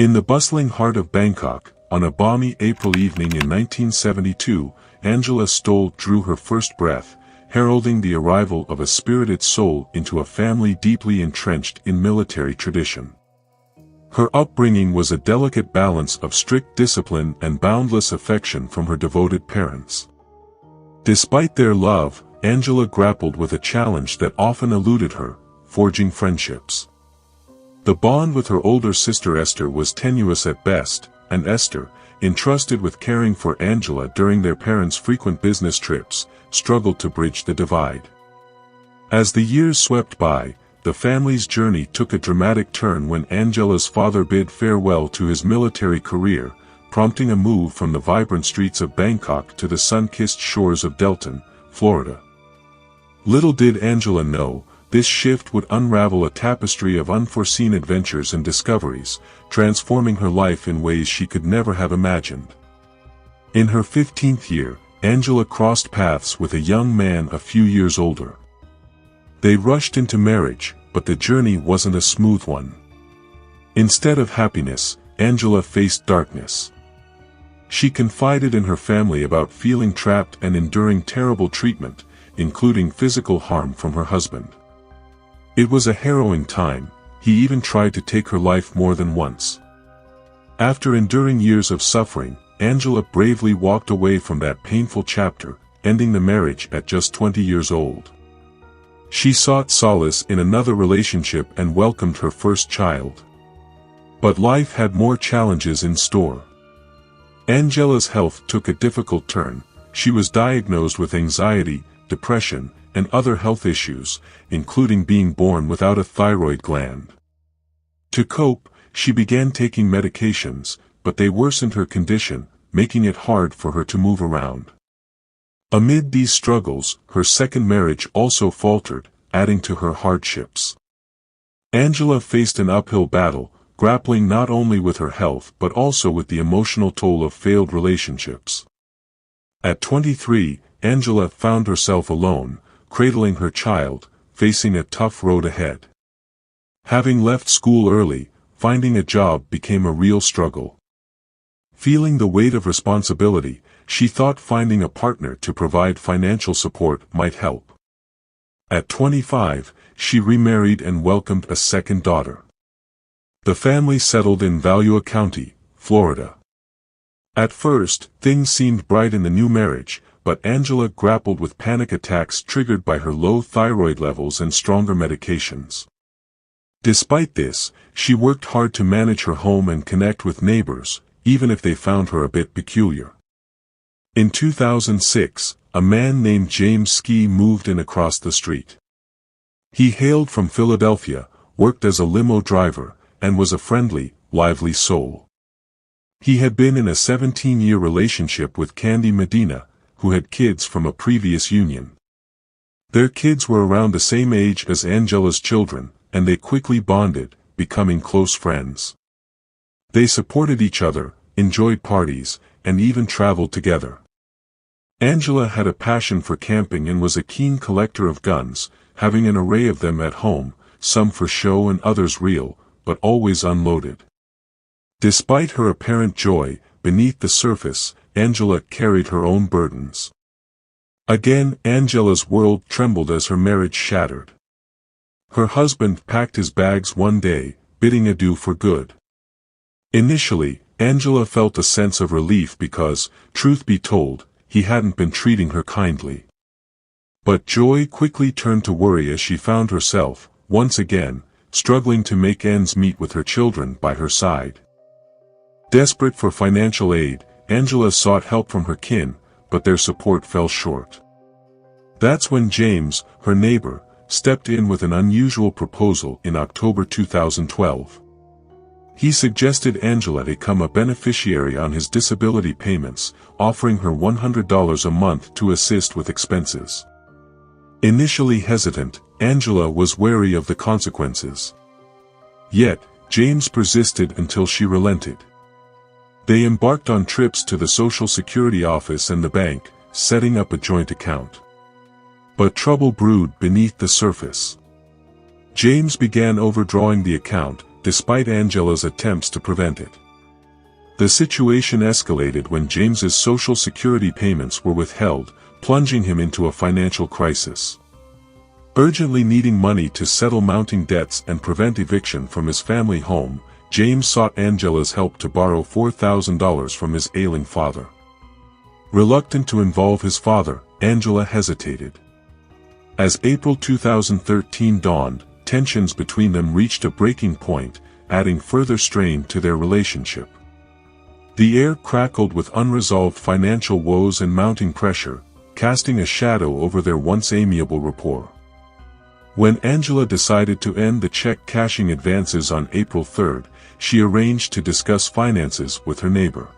In the bustling heart of Bangkok, on a balmy April evening in 1972, Angela Stoll drew her first breath, heralding the arrival of a spirited soul into a family deeply entrenched in military tradition. Her upbringing was a delicate balance of strict discipline and boundless affection from her devoted parents. Despite their love, Angela grappled with a challenge that often eluded her: forging friendships. The bond with her older sister Esther was tenuous at best, and Esther, entrusted with caring for Angela during their parents' frequent business trips, struggled to bridge the divide. As the years swept by, the family's journey took a dramatic turn when Angela's father bid farewell to his military career, prompting a move from the vibrant streets of Bangkok to the sun-kissed shores of Delton, Florida. Little did Angela know, this shift would unravel a tapestry of unforeseen adventures and discoveries, transforming her life in ways she could never have imagined. In her 15th year, Angela crossed paths with a young man a few years older. They rushed into marriage, but the journey wasn't a smooth one. Instead of happiness, Angela faced darkness. She confided in her family about feeling trapped and enduring terrible treatment, including physical harm from her husband. It was a harrowing time. He even tried to take her life more than once. After enduring years of suffering, Angela bravely walked away from that painful chapter, ending the marriage at just 20 years old. She sought solace in another relationship and welcomed her first child. But life had more challenges in store. Angela's health took a difficult turn. She was diagnosed with anxiety, depression, and other health issues, including being born without a thyroid gland. To cope, she began taking medications, but they worsened her condition, making it hard for her to move around. Amid these struggles, her second marriage also faltered, adding to her hardships. Angela faced an uphill battle, grappling not only with her health but also with the emotional toll of failed relationships. At 23, Angela found herself alone, cradling her child, facing a tough road ahead. Having left school early, finding a job became a real struggle. Feeling the weight of responsibility, she thought finding a partner to provide financial support might help. At 25, she remarried and welcomed a second daughter. The family settled in Valua County, Florida. At first, things seemed bright in the new marriage, but Angela grappled with panic attacks triggered by her low thyroid levels and stronger medications. Despite this, she worked hard to manage her home and connect with neighbors, even if they found her a bit peculiar. In 2006, a man named James Ski moved in across the street. He hailed from Philadelphia, worked as a limo driver, and was a friendly, lively soul. He had been in a 17-year relationship with Candy Medina, who had kids from a previous union. Their kids were around the same age as Angela's children, and they quickly bonded, becoming close friends. They supported each other, enjoyed parties, and even traveled together. Angela had a passion for camping and was a keen collector of guns, having an array of them at home, some for show and others real, but always unloaded. Despite her apparent joy, beneath the surface, Angela carried her own burdens. Again, Angela's world trembled as her marriage shattered. Her husband packed his bags one day, bidding adieu for good. Initially, Angela felt a sense of relief because, truth be told, he hadn't been treating her kindly. But joy quickly turned to worry as she found herself, once again, struggling to make ends meet with her children by her side. Desperate for financial aid, Angela sought help from her kin, but their support fell short. That's when James, her neighbor, stepped in with an unusual proposal in October 2012. He suggested Angela become a beneficiary on his disability payments, offering her $100 a month to assist with expenses. Initially hesitant, Angela was wary of the consequences. Yet, James persisted until she relented. They embarked on trips to the Social Security office and the bank, setting up a joint account. But trouble brewed beneath the surface. James began overdrawing the account, despite Angela's attempts to prevent it. The situation escalated when James's Social Security payments were withheld, plunging him into a financial crisis. Urgently needing money to settle mounting debts and prevent eviction from his family home, James sought Angela's help to borrow $4,000 from his ailing father. Reluctant to involve his father, Angela hesitated. As April 2013 dawned, tensions between them reached a breaking point, adding further strain to their relationship. The air crackled with unresolved financial woes and mounting pressure, casting a shadow over their once amiable rapport. When Angela decided to end the check-cashing advances on April 3, she arranged to discuss finances with her neighbor.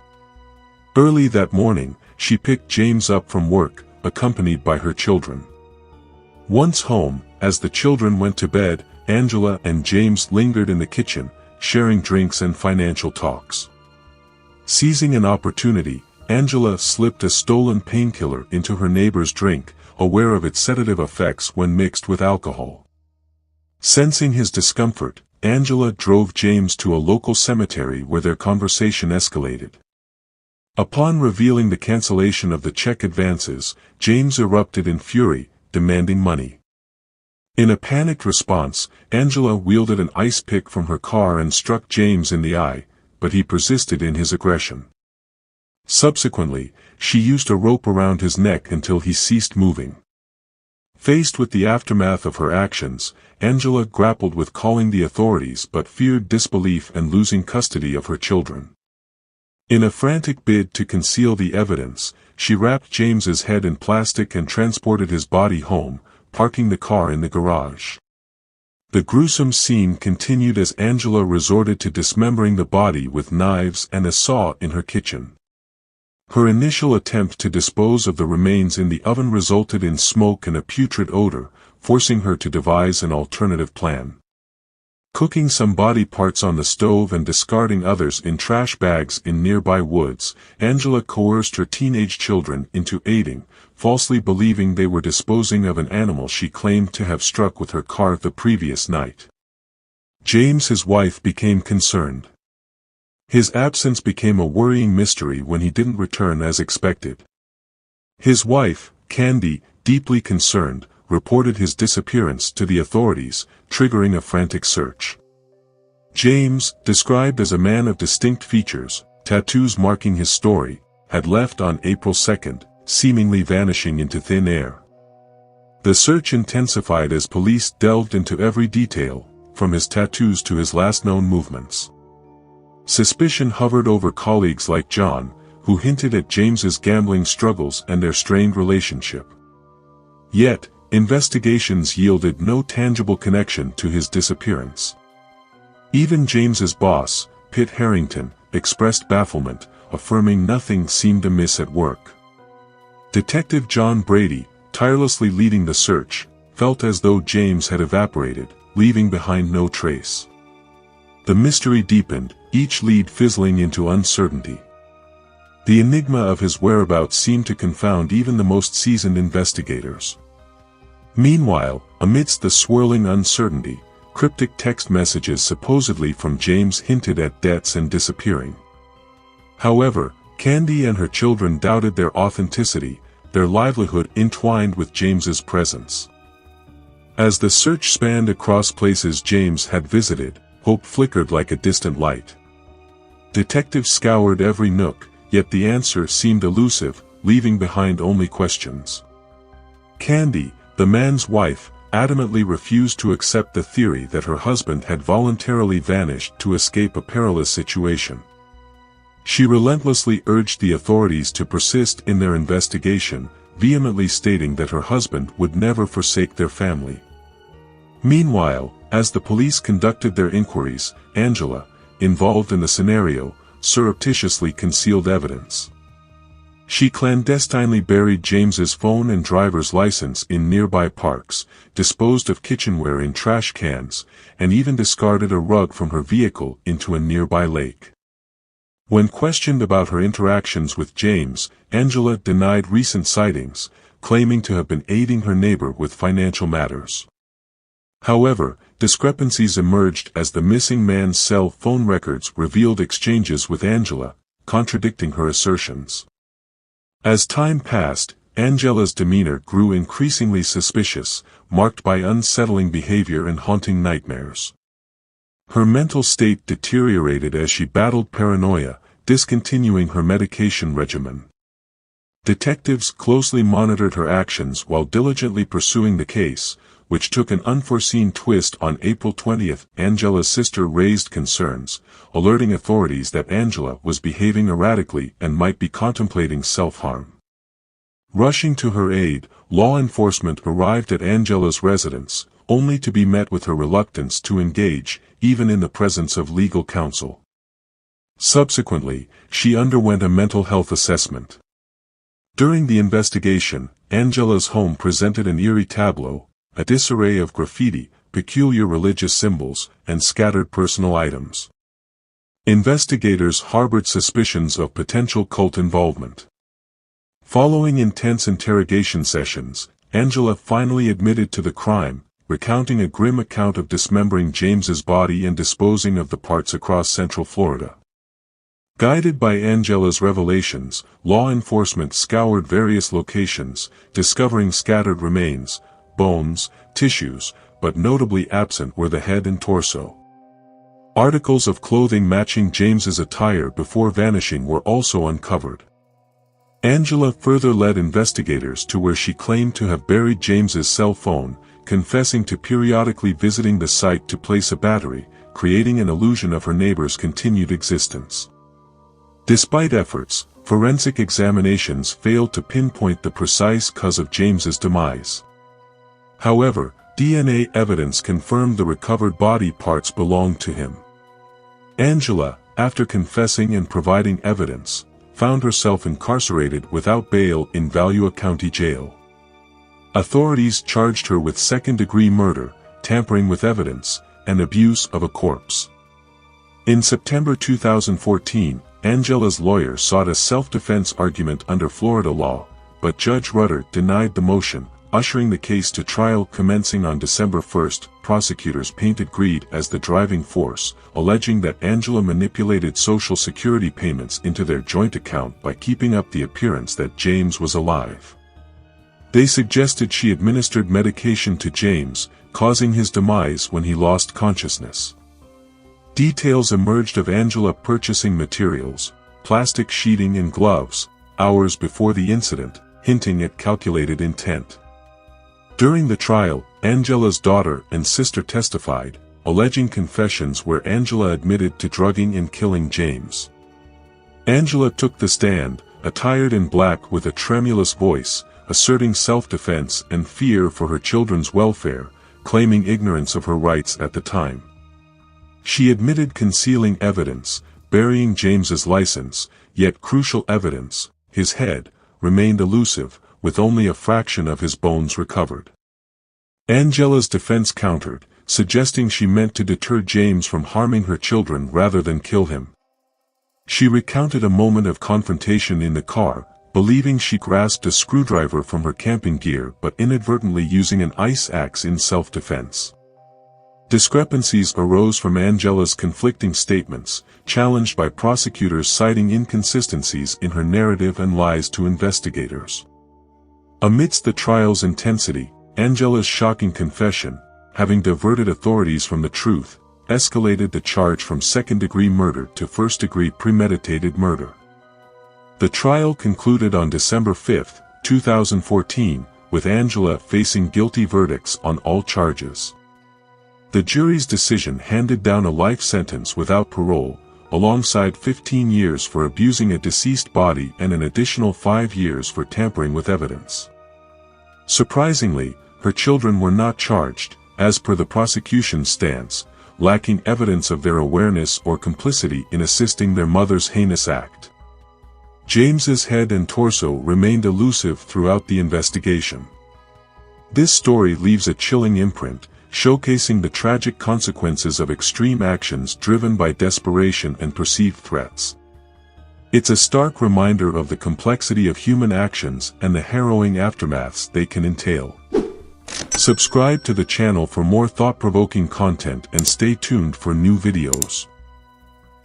Early that morning, she picked James up from work, accompanied by her children. Once home, as the children went to bed, Angela and James lingered in the kitchen, sharing drinks and financial talks. Seizing an opportunity, Angela slipped a stolen painkiller into her neighbor's drink, aware of its sedative effects when mixed with alcohol. Sensing his discomfort, Angela drove James to a local cemetery where their conversation escalated. Upon revealing the cancellation of the check advances, James erupted in fury, demanding money. In a panicked response, Angela wielded an ice pick from her car and struck James in the eye, but he persisted in his aggression. Subsequently, she used a rope around his neck until he ceased moving. Faced with the aftermath of her actions, Angela grappled with calling the authorities but feared disbelief and losing custody of her children. In a frantic bid to conceal the evidence, she wrapped James's head in plastic and transported his body home, parking the car in the garage. The gruesome scene continued as Angela resorted to dismembering the body with knives and a saw in her kitchen. Her initial attempt to dispose of the remains in the oven resulted in smoke and a putrid odor, forcing her to devise an alternative plan. Cooking some body parts on the stove and discarding others in trash bags in nearby woods, Angela coerced her teenage children into aiding, falsely believing they were disposing of an animal she claimed to have struck with her car the previous night. James, his wife, became concerned. His absence became a worrying mystery when he didn't return as expected. His wife, Candy, deeply concerned, reported his disappearance to the authorities, triggering a frantic search. James, described as a man of distinct features, tattoos marking his story, had left on April 2, seemingly vanishing into thin air. The search intensified as police delved into every detail, from his tattoos to his last known movements. Suspicion hovered over colleagues like John, who hinted at James's gambling struggles and their strained relationship. Yet, investigations yielded no tangible connection to his disappearance. Even James's boss, Pitt Harrington, expressed bafflement, affirming nothing seemed amiss at work. Detective John Brady, tirelessly leading the search, felt as though James had evaporated, leaving behind no trace. The mystery deepened, each lead fizzling into uncertainty. The enigma of his whereabouts seemed to confound even the most seasoned investigators. Meanwhile, amidst the swirling uncertainty, cryptic text messages supposedly from James hinted at debts and disappearing. However, Candy and her children doubted their authenticity, their livelihood entwined with James's presence. As the search spanned across places James had visited, hope flickered like a distant light. Detectives scoured every nook, yet the answer seemed elusive, leaving behind only questions. Candy, the man's wife, adamantly refused to accept the theory that her husband had voluntarily vanished to escape a perilous situation. She relentlessly urged the authorities to persist in their investigation, vehemently stating that her husband would never forsake their family. Meanwhile, as the police conducted their inquiries, Angela, involved in the scenario, surreptitiously concealed evidence. She clandestinely buried James's phone and driver's license in nearby parks, disposed of kitchenware in trash cans, and even discarded a rug from her vehicle into a nearby lake. When questioned about her interactions with James, Angela denied recent sightings, claiming to have been aiding her neighbor with financial matters. However, discrepancies emerged as the missing man's cell phone records revealed exchanges with Angela, contradicting her assertions. As time passed, Angela's demeanor grew increasingly suspicious, marked by unsettling behavior and haunting nightmares. Her mental state deteriorated as she battled paranoia, discontinuing her medication regimen. Detectives closely monitored her actions while diligently pursuing the case, which took an unforeseen twist on April 20. Angela's sister raised concerns, alerting authorities that Angela was behaving erratically and might be contemplating self-harm. Rushing to her aid, law enforcement arrived at Angela's residence, only to be met with her reluctance to engage, even in the presence of legal counsel. Subsequently, she underwent a mental health assessment. During the investigation, Angela's home presented an eerie tableau, a disarray of graffiti, peculiar religious symbols, and scattered personal items. Investigators harbored suspicions of potential cult involvement. Following intense interrogation sessions, Angela finally admitted to the crime, recounting a grim account of dismembering James's body and disposing of the parts across Central Florida. Guided by Angela's revelations, law enforcement scoured various locations, discovering scattered remains, bones, tissues, but notably absent were the head and torso. Articles of clothing matching James's attire before vanishing were also uncovered. Angela further led investigators to where she claimed to have buried James's cell phone, confessing to periodically visiting the site to place a battery, creating an illusion of her neighbor's continued existence. Despite efforts, forensic examinations failed to pinpoint the precise cause of James's demise. However, DNA evidence confirmed the recovered body parts belonged to him. Angela, after confessing and providing evidence, found herself incarcerated without bail in Valua County Jail. Authorities charged her with second-degree murder, tampering with evidence, and abuse of a corpse. In September 2014, Angela's lawyer sought a self-defense argument under Florida law, but Judge Rutter denied the motion, ushering the case to trial. Commencing on December 1, prosecutors painted greed as the driving force, alleging that Angela manipulated Social Security payments into their joint account by keeping up the appearance that James was alive. They suggested she administered medication to James, causing his demise when he lost consciousness. Details emerged of Angela purchasing materials, plastic sheeting and gloves, hours before the incident, hinting at calculated intent. During the trial, Angela's daughter and sister testified, alleging confessions where Angela admitted to drugging and killing James. Angela took the stand, attired in black with a tremulous voice, asserting self-defense and fear for her children's welfare, claiming ignorance of her rights at the time. She admitted concealing evidence, burying James's license, yet crucial evidence, his head, remained elusive, with only a fraction of his bones recovered. Angela's defense countered, suggesting she meant to deter James from harming her children rather than kill him. She recounted a moment of confrontation in the car, believing she grasped a screwdriver from her camping gear but inadvertently using an ice axe in self-defense. Discrepancies arose from Angela's conflicting statements, challenged by prosecutors citing inconsistencies in her narrative and lies to investigators. Amidst the trial's intensity, Angela's shocking confession, having diverted authorities from the truth, escalated the charge from second-degree murder to first-degree premeditated murder. The trial concluded on December 5, 2014, with Angela facing guilty verdicts on all charges. The jury's decision handed down a life sentence without parole, alongside 15 years for abusing a deceased body and an additional 5 years for tampering with evidence. Surprisingly, her children were not charged, as per the prosecution's stance, lacking evidence of their awareness or complicity in assisting their mother's heinous act. James's head and torso remained elusive throughout the investigation. This story leaves a chilling imprint, showcasing the tragic consequences of extreme actions driven by desperation and perceived threats. It's a stark reminder of the complexity of human actions and the harrowing aftermaths they can entail. Subscribe to the channel for more thought-provoking content and stay tuned for new videos.